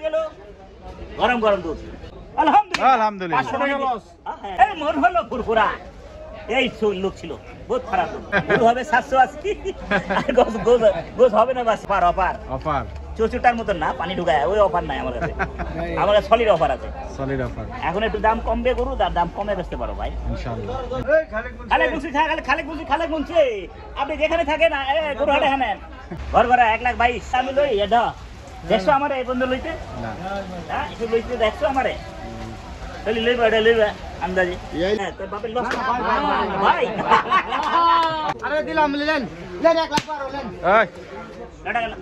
গেল গরম গরম দুধ। আলহামদুলিল্লাহ আলহামদুলিল্লাহ। 500 টাকা লস। এই মন হলো ফুরফুরা। এই লোক ছিল বহুত খারাপ গরু হবে 780 আর গোস হবে না বাস অফার 74টার মতন না পানি ঢুকায় ওই অফার নাই আমার কাছে। আমার কাছে সলিড অফার আছে, সলিড অফার। এখন একটু দাম কমবে গরু, তার দাম কমে বেচতে পারো ভাই ইনশাআল্লাহ। খালেক মুন্সি আপনি যেখানে থাকেন গরু হাটে হানেন ঘর ঘরে 1,22,000 আমি লই এটা দেখছো আমারে এই বন্ধু লইতে না হ্যাঁ একটু লইতে দেখছো আমারে তাহলে লইবা এটা লইবা আন্দাজি তোর বাপের লস ভাই। আরে দিলাম লেন 1,00,000 লেন এই কাটা গেল।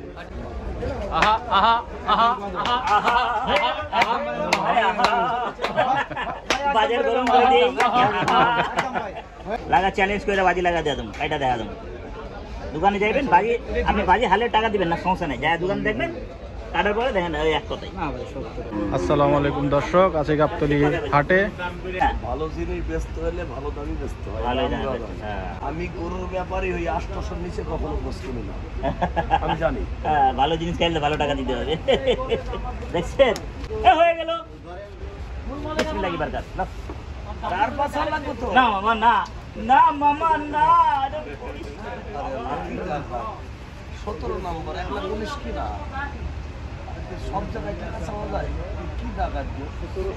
বাজার গরম করে দিই লাগা চ্যালেঞ্জ করে বাজি লাগা দেয়া তুমি এটা দেখা তুমি দোকানে যাইবেন বাজি আপনি বাজি হালে টাকা দিবেন না সমস্যা নেই যা দোকানে দেখবেন কাটার পরে দেখেন ওই এক কথাই। আসসালামু আলাইকুম দর্শক, আজকে গাবতলী হাটে ভালো জিনিস বেচতে হলে ভালো দামই বেচতে হয়। আমি গরুর ব্যাপারী হই 800 নিচে কখনো বস্তু নিই না আমি জানি। ভালো জিনিস খাইলে ভালো টাকা দিতে হবে দেখছেন হয়ে গেল বিসমিল্লাহি বারাকাত না 4-5 লাগবে তো না মামা না না মামা না 17 নম্বর 1,19,000 কি না সব জায়গায় টাকা চাওয়া যায় কি টাকা দিও 17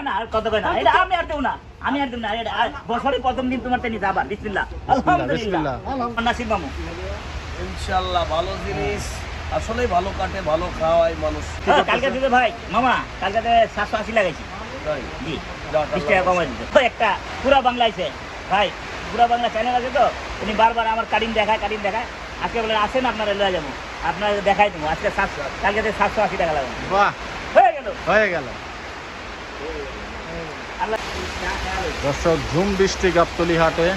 না আর কত কই না এটা আমি আর দেব না বছরের প্রথম দিন তোমার তে নিতে আবার বিসমিল্লাহ আলহামদুলিল্লাহ নাসিব মামু ইনশাআল্লাহ ভালো জিনিস আসলে ভালো কাটে ভালো খাওয়ায় মানুষ। কালকে দিবে ভাই মামা কালকে 780 লাগাইছি জি 20 টাকা কমাই দিতে একটা পুরা বাংলা আছে ভাই পুরা বাংলা চ্যানেল আছে তো উনি বারবার আমার কাটিং দেখায় আজকে বলে আসেন আপনারা লয়ে যাবো আপনারা দেখাই দেবো আজকে 700 কালকে 780 টাকা লাগাবো। বাহ হয়ে গেল দর্শক ঝুম বৃষ্টি গাবতলী হাটে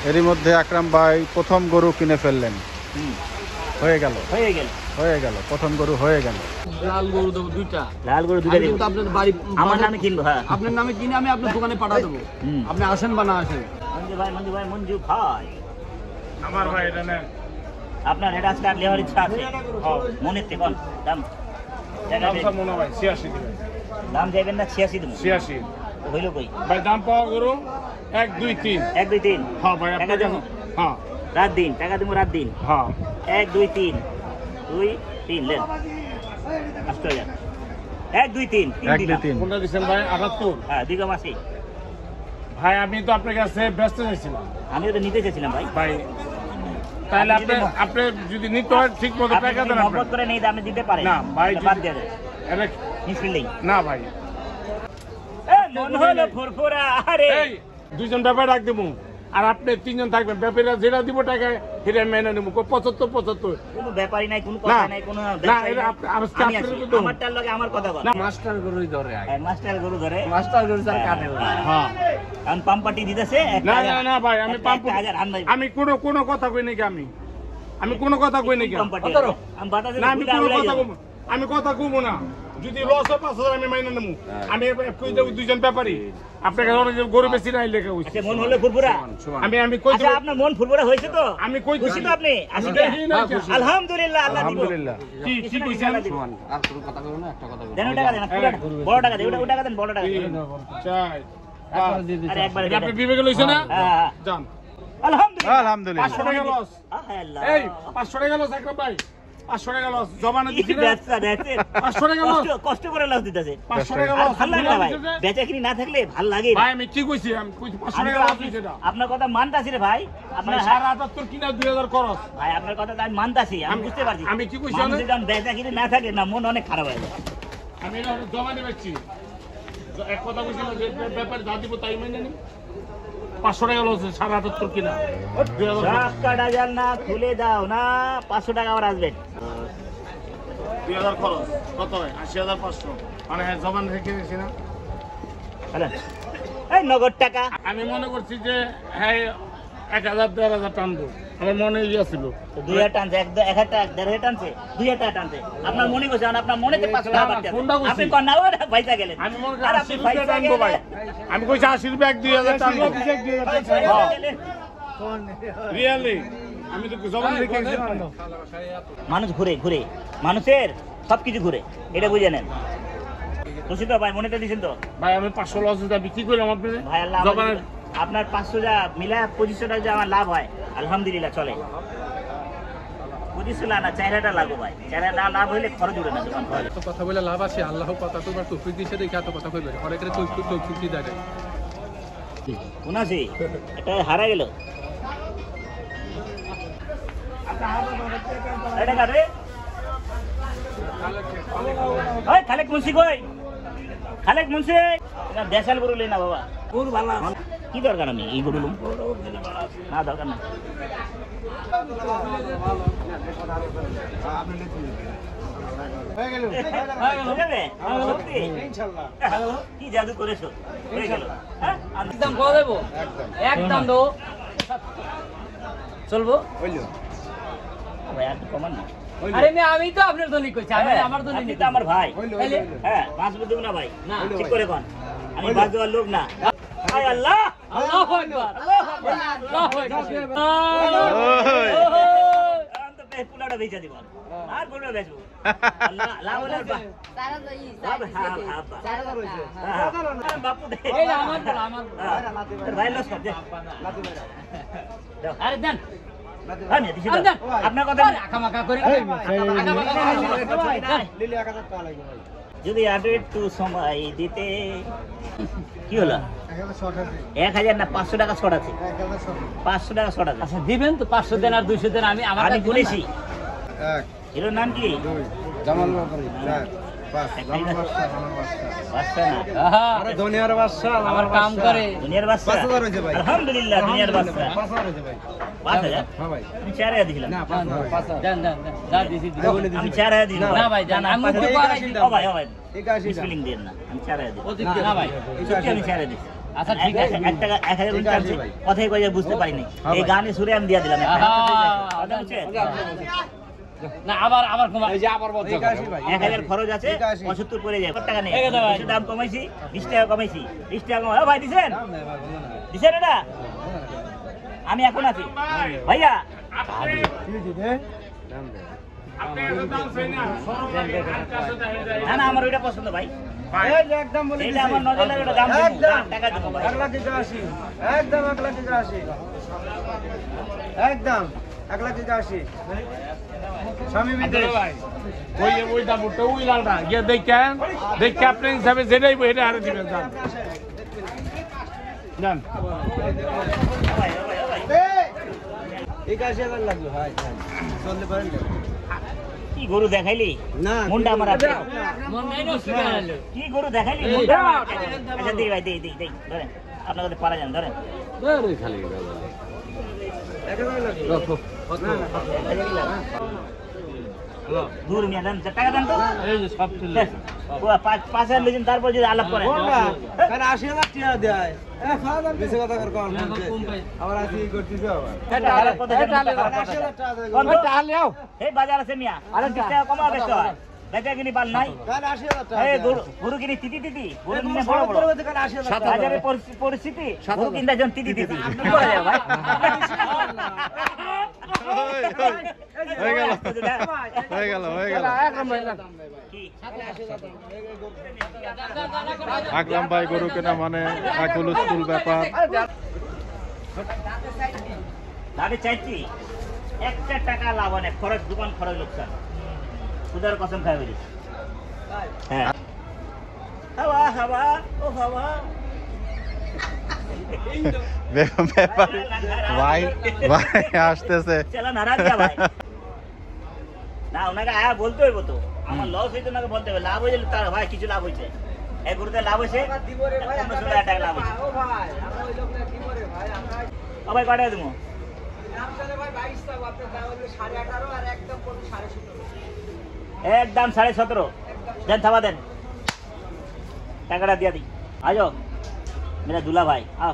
এরই মধ্যে আকরাম ভাই প্রথম গরু কিনে ফেললেন। হয়ে গেল প্রথম গরু হয়ে গেল। লাল গরু দেব দুইটা দেব আপনার বাড়ি আমার নামে কিনবো। হ্যাঁ আপনার নামে কিনে আমি আপনার দোকানে পাঠা দেবো আপনি আসেন বা না আসেন। মঞ্জু ভাই আমার ভাই এটা নেন আপনার এটা আজকে আর লেওয়ার ইচ্ছা আছে মনে থেকে দাম মনে ভাই 86 দিবেন দাম যাবেন না 86 দেবো 86 হইল কই ভাই দাম পাওয়া গরু 1 2 3 হ্যাঁ ভাই টাকা দেবো হ্যাঁ রাত দিন টাকা দেবো রাত দিন হ্যাঁ 1 2 3 লেন 8000 1 2 3 3 কোনটা দিবেন ভাই 78 হ্যাঁ দিগম আছে ভাই আমি তো আপনার কাছে ব্যস্ত ছিলাম আমিও তো নিতে চাইছিলাম ভাই তাহলে আপনি যদি নিতে হয় ঠিক মতো টাকা দেন মহব্বত করে নেই দামে দিতে পারেন না ভাই বাদ দিয়ে দেন এটা মিসকিনই না ভাই মন হলো ফুরফুরা আরে এই দুইজন ব্যাপারে রাখ দেবো আর আপনি তিনজন থাকবেন ব্যাপারীরা যেটা দিব টাকা সেটা মেনে নেবো 75 কোনো ব্যাপারই নাই কোনো কথা নাই কোনো না এটা আমারটার লগে আমার কথা বল মাস্টার গরুই ধরে মাস্টার গরু ধরে মাস্টার গরু স্যার কাটে হ্যাঁ কারণ পাম্পাটি দিতেছে না না ভাই আমি আমি কোনো কথা কই নাকি আমি কোনো কথা কই নাকি আমি কথা কইবো না যদি লস হয় 5,000 আমি মাইনে নেবো আমি কই দেব দুইজন ব্যাপারী আপনাকে গরু বেশি নাই লেখা হইছে মন হলো ফুরফুরা আমি কই দেব আপনার মন ফুরফুরা হয়েছে তো আমি কই খুশি তো আপনি আলহামদুলিল্লাহ আল্লাহ দিব আলহামদুলিল্লাহ কি কইছেন আর কোনো কথা কইবো না একটা কথা দেন টাকা দেন বড় টাকা দেন ওটা টাকা দেন বড় টাকা দেন চাই আরে একবার আপনি বিবেকে লইছেন না হ্যাঁ জান আলহামদুলিল্লাহ 500 টাকা লস এই 500 টাকা লস আকরাম ভাই 500 টাকা লস জমানো দিছি না 500 টাকা লস কষ্ট করে লস দিতেছে 500 টাকা লস ভালো লাগে ভাই বেচা কিনি না থাকলে ভালো লাগে ভাই আমি কি কইছি আমি কইছি 500 টাকা লস হইছে এটা আপনার কথা মানতাছি রে ভাই আপনার 77 কিনা 2000 খরচ ভাই আপনার কথা আমি মানতাছি আমি বুঝতে পারছি আমি কি কইছি আমি যখন বেচা কিনি না থাকে না মন অনেক খারাপ হয়ে যায় আমি এটা জমা দিচ্ছি এক কথা কইছিল যে ব্যাপারে যা দিব তাই মেনে নি 500 টাকা লস 77 কিনা 2000 কাটা যান না খুলে দাও না 500 টাকা আবার আসবে 2000 খরচ কত হয় 80,500 মানে হ্যাঁ জমান রেখে দিয়েছি না হ্যালো এই নগদ টাকা আমি মনে করছি যে হ্যাঁ 1,000-1,500 টানবো আমার মনে ছিল 2,000 টানছে 1,000 টানছে 2,000 টাকা টানছে আপনার মনে করছে আপনার মনেতে 500 টাকা বাড়তে আপনি কোন না ওরা পয়সা গেলেন আমি মনে করি 80 টাকা টানবো ভাই আমি কইছি 80 টাকা 2,000 টানবো রিয়েলি মানুষ ঘুরে ঘুরে, মানুষের সবকিছু ঘুরে, এটা বুঝে নেন। খুশি তো ভাই, মনেটা দিচ্ছেন তো ভাই? আমি 500 লস বিক্রি করলাম আপনাদের ভাই। আল্লাহ আপনার 500 যা মিলা 2500 টাকা যে আমার লাভ হয়, আলহামদুলিল্লাহ চলে। 2500 না 4000 লাগবে ভাই, 4000 লাভ হইলে খরচ উঠে না দোকান। তো কথা বলে লাভ আছে, আল্লাহ কথা কইবার তৌফিক দিছে দেখে এত কথা কইবে, অনেকের তৌফিক দি দেয়। কোন আছে এটা হারা গেল, এটা কাটে ওই খালেক মুন্সি কই, খালেক মুন্সি এটা দেশাল গরু লই না বাবা, গরু ভালো কি দরকার নেই এই গরু লুম না, দরকার না। কি জাদু করেছো, হয়ে গেল। একদম কত দেবো? একদম দো চলবো ভাই আর কমান না। আরে আমি তো আপনার দলি কইছি, আমি আমার দলি আপনি নেই তো আমার ভাই। তাইলে হ্যাঁ বাঁচ দেব না ভাই, না। ঠিক করে কোন, আমি বাঁচ দেওয়ার লোক না। হায় আল্লাহ, আল্লাহু আকবার, আল্লাহু আকবার। আমি তো পুলাটা বেচা দিব আর গরুটা বেচবো। আল্লাহ লাভ হলে বাপু দে এই যে আমার বল, আমার বল। ভাই লস কর দে। আরে দেন আমি দিছি তো। দেন। আপনার কথা আকামাকা করে যদি আরো একটু সময় দিতে। কি হলো? 1000 না 500 টাকা শর্ট আছে, 500 টাকা শর্ট আছে। আচ্ছা দিবেন তো 500 দেন আর 200 দেন, আমি আমার আমি কাছে বলেছি দিবেন হিরোর নাম কি? জামাল ব্যাপারী, 4 বাদশা না, না। আহা, দুনিয়ার বাদশা আমার কাম করে দুনিয়ার বাদশা। 5000 হয়েছে ভাই। আলহামদুলিল্লাহ দুনিয়ার বাদশা। 5000 হয়েছে ভাই। 5000 হ্যাঁ ভাই। আমি 4000 দিলাম। দেন দেন দেন যা দিছি দিছি। আমি 4000 দিলাম। না ভাই, জান, আমি মুখ পাড়াই দিই। ও ভাই ও ভাই 81 মিসফিলিং দেন না, আমি 4000 দিলাম। না ভাই, সত্যি আমি 4000 দিছি। আচ্ছা ঠিক আছে। 1 টাকা 1000 উল্টা আছে, কথাই কই বুঝতে পারিনি। এই গানে সুরে আমি দিয়া দিলাম। আহা, কথা বুঝছেন? না আবার আবার কমা, এই যে আবার বল। 81 ভাই। 1000 খরচ আছে, 85 75 পড়ে যায়। কত টাকা নেই? এই কথা ভাই। কিছু দাম কমাইছি, 20 টাকা কমাইছি, 20 টাকা কমাই। ও ভাই দিছেন? দিছেন এটা? আমি এখন আছি ভাইয়া। না না আমার ওইটা পছন্দ ভাই, একদম বলে এটা আমার নজর লাগে, ওটা দাম দেবো, টাকা দেবো ভাই। 1,80,000 একদম 1,80,000 একদম 1,80,000 স্বামী বিদেশ ওই দাম ওটা ওই লালটা গিয়ে দেখে আপনি হিসাবে যেটাই এটা আরো দিবেন যান যান। ভাই, ও ভাই, ও ভাই। 81,000 লাগবে ভাই, চলতে পারেন না? কি গরু দেখাইলি না, মুন্ডা আমার আছে। মন নাই না সুবিধা হলো। কি গরু দেখাইলি মুন্ডা আমার আছে। আচ্ছা দিই ভাই, দিই দিই দিই, ধরেন আপনার কাছে পারা যান, ধরেন 1,000 লাগবে। দূর নিয়ে দেন, টাকা দেন তো। এই যে সব তুলে দেন। ও 5,000 লিখেন, তারপর যদি আলাপ করেন। কোনটা? কারণ 80,000 টাকা দেয়। বেশি কথা কর কোন আবার আসি করতেছ আবার। এটা আলাপ কত জানেন? 80,000 টাকা দেয়। কোন তো? এই বাজার আছে মিয়া, আরে 20 টাকা কমা বেচতে হয়। বেচা কিনি পাল নাই। কারণ 80,000 টাকা। এই গরু কিনি তিতি তিতি, গরু কিনে বড় বড়। কারণ 80,000 টাকা। বাজারের পরিস্থিতি, গরু কিনতে জন তিতি তিতি। কি করা যায় ভাই? হয়ে গেল হয়ে গেল হয়ে গেল। কি? আকরাম ভাই গরু কেনা মানে এক হুলস্থুল ব্যাপার। দাঁড়ে চাইছি একটা টাকা লাভ হয় না, খরচ দোকান খরচ লোকসান। সুদার কসম খাই বলি। হ্যাঁ হাওয়া হাওয়া ও হাওয়া। ব্যাপার ভাই ভাই আসতেছে। চলো নারাজ যা ভাই। না ওনাকে আয়া বলতে হইব তো, আমার লস হইতো ওনাকে বলতে হবে, লাভ হয়েছে তার ভাই কিছু লাভ হয়েছে, এক গরুতে লাভ হয়েছে 15,000 টাকা লাভ হয়েছে। ও ভাই কয়টা দেবো? একদম 17.5 দেন, থাবা দেন, টাকাটা দিয়া দিই। আজো মেরা দুলা ভাই, আও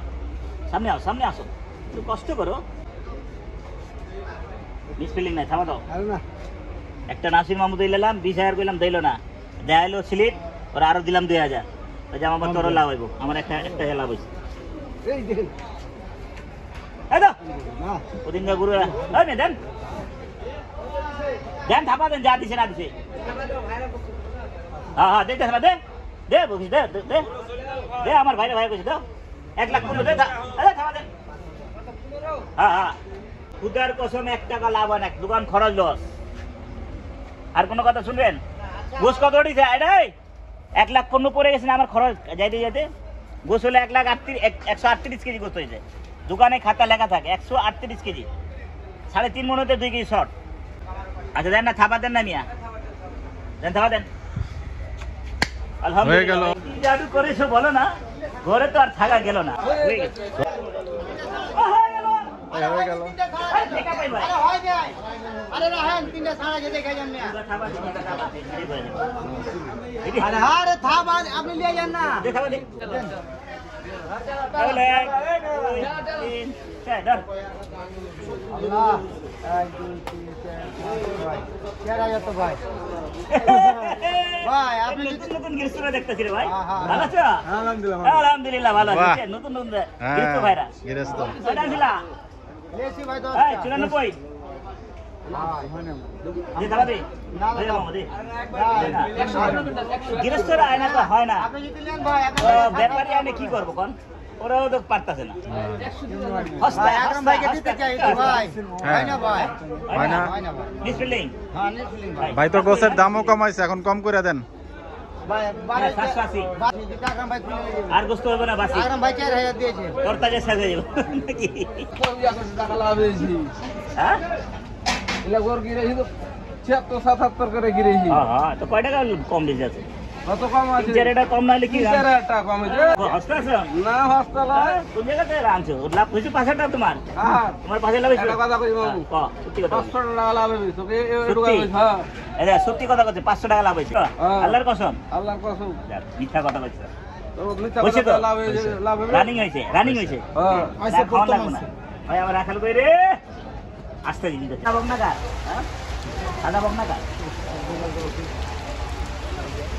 সামনে আও, সামনে আসো, একটু কষ্ট করো। মিস ফিলিং নাই, থামা দাও। একটা নাসির মাহমুদ দিলাম 20,000 কইলাম, দিল না, দেখাইলো স্লিপ, ওরা আরো দিলাম 2,000। জামা তোর লাভ হইব, আমার একটা লাভ হয়েছে। এই দাও ওদিনকার গরু দেন দেন থাপা দেন, যা দিছে না দিছে। হ্যাঁ হ্যাঁ দেখতে দে দে বকিস দে দে দে আমার ভাইরা ভাই কইছে দাও 1 লাখ 15 দে থাপা দে। হ্যাঁ হ্যাঁ খুদার কসম 1 টাকা লাভ হয় না, দোকান খরচ লস। আর কোনো কথা শুনবেন? গোস কত উঠেছে? এটাই 1 লাখ 15 পড়ে গেছে না আমার খরচ যাইতে যাইতে। গোস হলে 138 কেজি গোস হয়েছে, দোকানে খাতা লেখা থাকে 138 কেজি, 3.5 মন হতে 2 কেজি শর্ট। আচ্ছা দেন না, থাপা দেন না মিয়া, দেন থাপা দেন। আলহামদুলিল্লাহ কি জাদু করেছো বলো না, ঘরে তো আর থাকা গেল না। হয়ে গেছে হয়ে গেল। আরে রাহেন তিনটা ছাড়া যেতে খাই জান না। আরে থাবা আপনি নিয়ে যান না। দেখাবো দে তাহলে 1 2 3 4 ধর। আল্লাহ 1 2 3 4 ভাই কেরা যত ভাই ভাই আপনি নতুন নতুন গিরস্ত দেখতেছি রে ভাই, হ্যাঁ, হ্যাঁ। ভালো আছো? আলহামদুলিল্লাহ ভালো আছি। বাহ। নতুন নতুন গিরস্ত ভাইরা গৃহস্থ। কয়টা ছিলা? লেসি ভাই তো এই 94 দে দাও দে না, দে না। মামা দে। গৃহস্থরা আয়না তো হয় না, আপনি যদি নেন ভাই ব্যাপারী আইনে কি করবো কোন, ওরাও তো পারতাছে না। ভাই আকরাম ভাইকে দিতে চাই তো ভাই হয় না ভাই হয় না? হয় না ভাই মিসফিল্ডিং হ্যাঁ নিসলিম ভাই ভাই তো গোসের দামও কমাইছে, এখন কম করে দেন। ভাই 780 আকরাম ভাই খুলে দিবেন আর গোস্ত হবে না বাসি, আকরাম ভাই 4000 দিয়েছে কর্তা যে সাজে যাবো নাকি? টাকা লাভ হয়েছি হ্যাঁ এগুলা গর গিরেছি তো 76 77 করে গিরেছি। হ্যাঁ হ্যাঁ তো কয় টাকা কম দিয়েছে আছে? কত কম আছে? 3-4 টাকা কম নাহলে কি 3000 টাকা কম হয়েছে হস্তা আছে না হসপিটাল কোন জায়গাতে আনছো? লাভ হয়েছে 5 টাকা তোমার, হ্যাঁ তোমার 5 লাভ হয়েছে? একটা কথা কই বাবু সত্যি কথা বলছো। 500 টাকা লাভ হয়েছে তোকে এটুকু সত্যি? হয়েছে হ্যাঁ এটা সত্যি কথা বলছে, 500 টাকা লাভ হয়েছে হ্যাঁ। আল্লাহর কসম? আল্লাহর কসম যাক, মিথ্যা কথা বলছে। তো মিথ্যা হয়েছে কথা তো? লাভ হয়েছে লাভ হবে রানিং হয়েছে, রানিং হয়েছে। হ্যাঁ না, খাওয়া লাগবে না। ভাই আমার রাখাল কই রে? আসতে দিন তো। সাদা বকনাকার, হ্যাঁ? সাদা বকনাকার।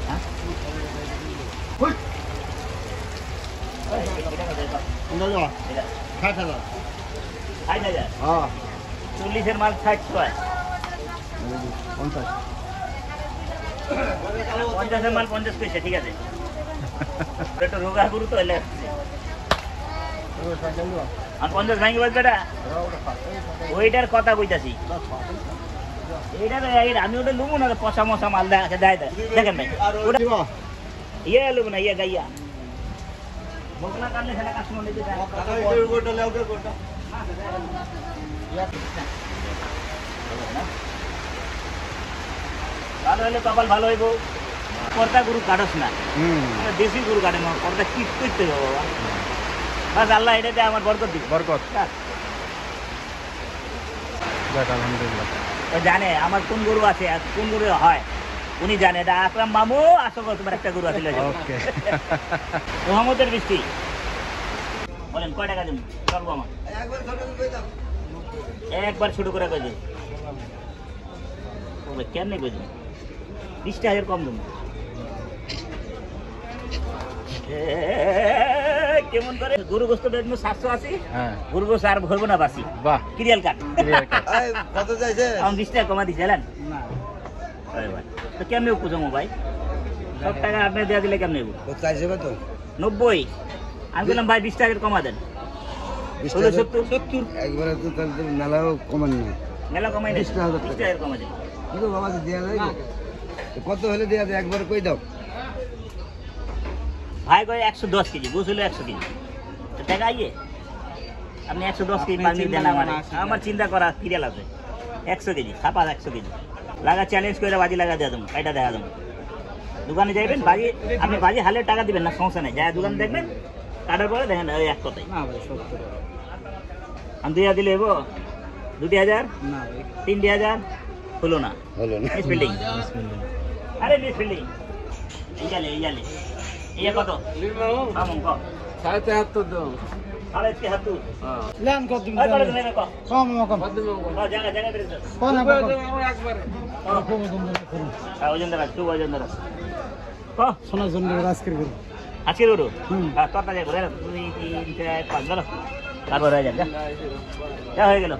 হ্যাঁ? হুই। এই, এটা। 60,000 ষাট হাজার। হ্যাঁ 40-এর মাল 60 ছয়। 50-এর মাল 50 পয়সা, ঠিক আছে। একটু রোগা গরু তো এলে আর 50 ভাঙি বলছে এটা, ওইটার কথা কইতাছি। এইটা আমি ওটা লুবো না, পশা মশা মাল দেয় দেয় দেখেন ভাই, ওটা ইয়ে লুবো না, ইয়ে গাইয়া বকনা কাটলে সেটা কাস্টমার নিতে দেয়। ভালো হলে কপাল ভালো হইব। পর্দা গরু কাটস না, দেশি গরু কাটে না, পর্দা কি করতে হবে বাবা? বাস আল্লাহ এটাতে আমার বরকত দিবে। বরকত। যাক আলহামদুলিল্লাহ। ও জানে আমার কোন গরু আছে আর কোন গরু হয়, উনি জানে। এটা আকরাম মামু, আসো গো, তোমার একটা গরু আছে। ওকে। মোহাম্মদের বৃষ্টি বলেন কয় টাকা দেবেন? চলবো আমার একবার ছোট করে কই দিন, কেমনি কই দিন? 20 টাকার কম দেবো। কেমন করে গরু গোস্ত বেচবো? 780। হ্যাঁ গরু গোস্ত আর ভরবো না বাসি, বাহ। কিরিয়াল কাট। কত চাইছে আমি 20 টাকা কমা দিছি জানেন তো কেমনে উপজমো ভাই? সব টাকা আপনি দেওয়া দিলে কেমনে? কত চাইছে কত 90। আমি বললাম ভাই 20 টাকা কমা দেন। 70 একবারে তো তাহলে মেলাও কমান না মেলা কমাই নেই, 20 টাকা 20 টাকা কমা দেন। কিন্তু বাবা দেয়া যায় কত হলে দেয়া যায় একবার কই দাও ভাই কয় 110 কেজি, গোস হলো 100 কেজি, তো টাকা আইয়ে আপনি 110 কেজি পানি দেন আমারে। আমার চিন্তা করা কিরিয়াল আছে 100 কেজি, ছাপা 100 কেজি লাগা চ্যালেঞ্জ করে বাজি লাগা দেওয়া দেবো, এটা দেখা দেবো। দোকানে যাইবেন, বাজি আপনি বাজি হালে টাকা দিবেন না, সমস্যা নেই। যায় দোকানে দেখবেন, কাটার পরে দেখেন ওই এক কথাই। আমি 2000 দিলে এবো, 2000 3000 হলো না, হলো না মিস ফিল্ডিং। আরে মিস ফিল্ডিং ইয়ালে ইয়া কত? আমন কত? 73 দাও 73 লেন কত দিন আই করে দেন কত? কম কম জায়গা জায়গা বের কোন একবারে ওজন দাঁড়া, তুই ওজন দাঁড়া ক সোনার জন্য রাজ করে আজকে রোড হ্যাঁ তোরটা যাই করে 2 3 4 5 ধরো তারপর হয়ে যাবে যা হয়ে গেল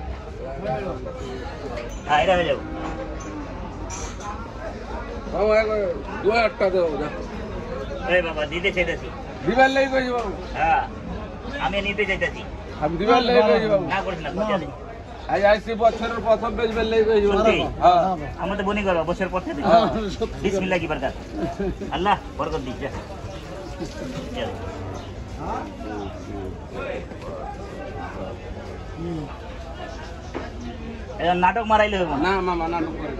হ্যাঁ এটা হয়ে যাবো এই বাবা দিতে চাইতেছি হ্যাঁ আমি নিতে চাইতেছি না করিস না আমার তো বনি করবো বছর পর থেকে বিসমিল্লাহ কি বরকত আল্লাহ বরকত দিস যা নাটক মারাইলে হবে না মামা নাটক করে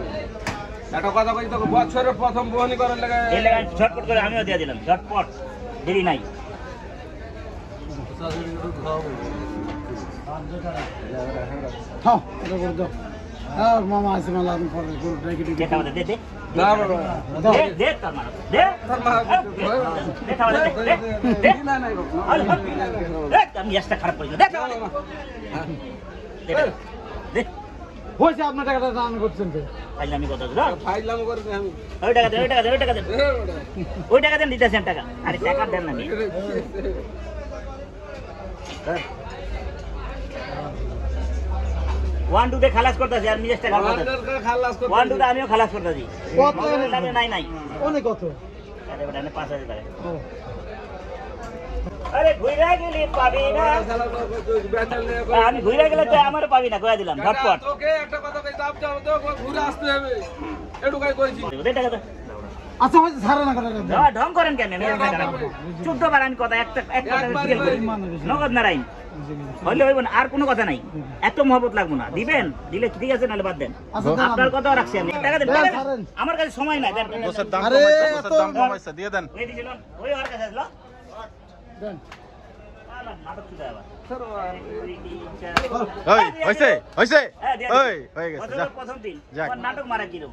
একটা কথা কই তোকে বছরের প্রথম বহনি করার লাগা এই লাগা ঝটপট করে আমিও দিয়ে দিলাম ঝটপট দেরি নাই হ্যাঁ এটা করে দাও হ্যাঁ মামা আছে মালা আমি পরে গরু ডেকে দে তাহলে দে দে না বাবা দে দে তার মানে দে দে তাহলে দে দে না না দে আমি এসটা খারাপ করি দে তাহলে দে দে হইছে আপনার টাকাটা দান করছেন তো আইলে আমি কথা দাও ফাইলাম করে আমি ওই টাকা দে ওই টাকা দে ওই টাকা দে ওই টাকা দেন দিতেছেন টাকা আরে টাকা দেন না ওয়ান টু তে খালাস করতেছি আর মিজাজটা খালাস করতে ওয়ান টু তে আমিও খালাস করতেছি কত নাই নাই অনেক কত আরে বেটা 5000 টাকা আরে ঘুরে গেলি পাবি না আমি ঘুরে গেলে তো আমারও পাবি না কইয়া দিলাম ঝটপট তোকে একটা কথা কই দাম যাও তো ঘুরে আসতে হবে একটু কাই কইছি দে টাকা দে আচ্ছা হইছে ছাড়া না করে ঢং করেন কেন আমি 14 বার আমি কথা একটা নগদ নারাইন হইলে হইব না আর কোনো কথা নাই এত মহব্বত লাগবো না দিবেন দিলে ঠিক আছে নাহলে বাদ দেন আপনার কথাও রাখছি আমি টাকা দেন আমার কাছে সময় নাই দেন বসের দাম আরে কমাইছে বসের দাম কমাইছে দিয়ে দেন ওই দিছিলেন ওই আর কাছে আসলো দেন আলা নাটক শুরু আবার ওই হইছে হইছে ওই হয়ে গেছে যা প্রথম দিন যাক। আমার নাটক মারা কিরম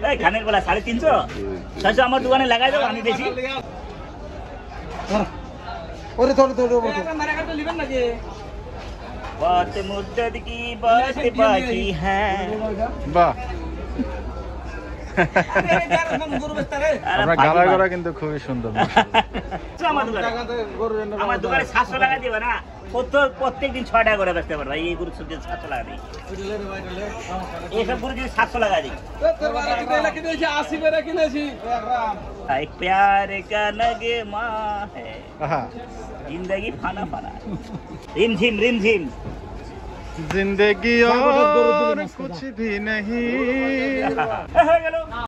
এই খানের বেলা 350 600 আমার দোকানে লাগাই দাও আমি বেশি ওরে তোরে তোরে बात मुद्दत की बात बाकी है বাহ अरे আমরা গালা গড়া কিন্তু খুবই সুন্দর আমার দোকানে 700 টাকা দিবে না প্রত্যেক দিন 6 টাকা করে বেচতে পারবে এই গরু সবজি 700 টাকা দিই এইসব গরু যদি 700 টাকা দিই एक प्यार का नगमा है আহা जिंदगी फाना फाना रिम झिम जिंदगी और कुछ भी नहीं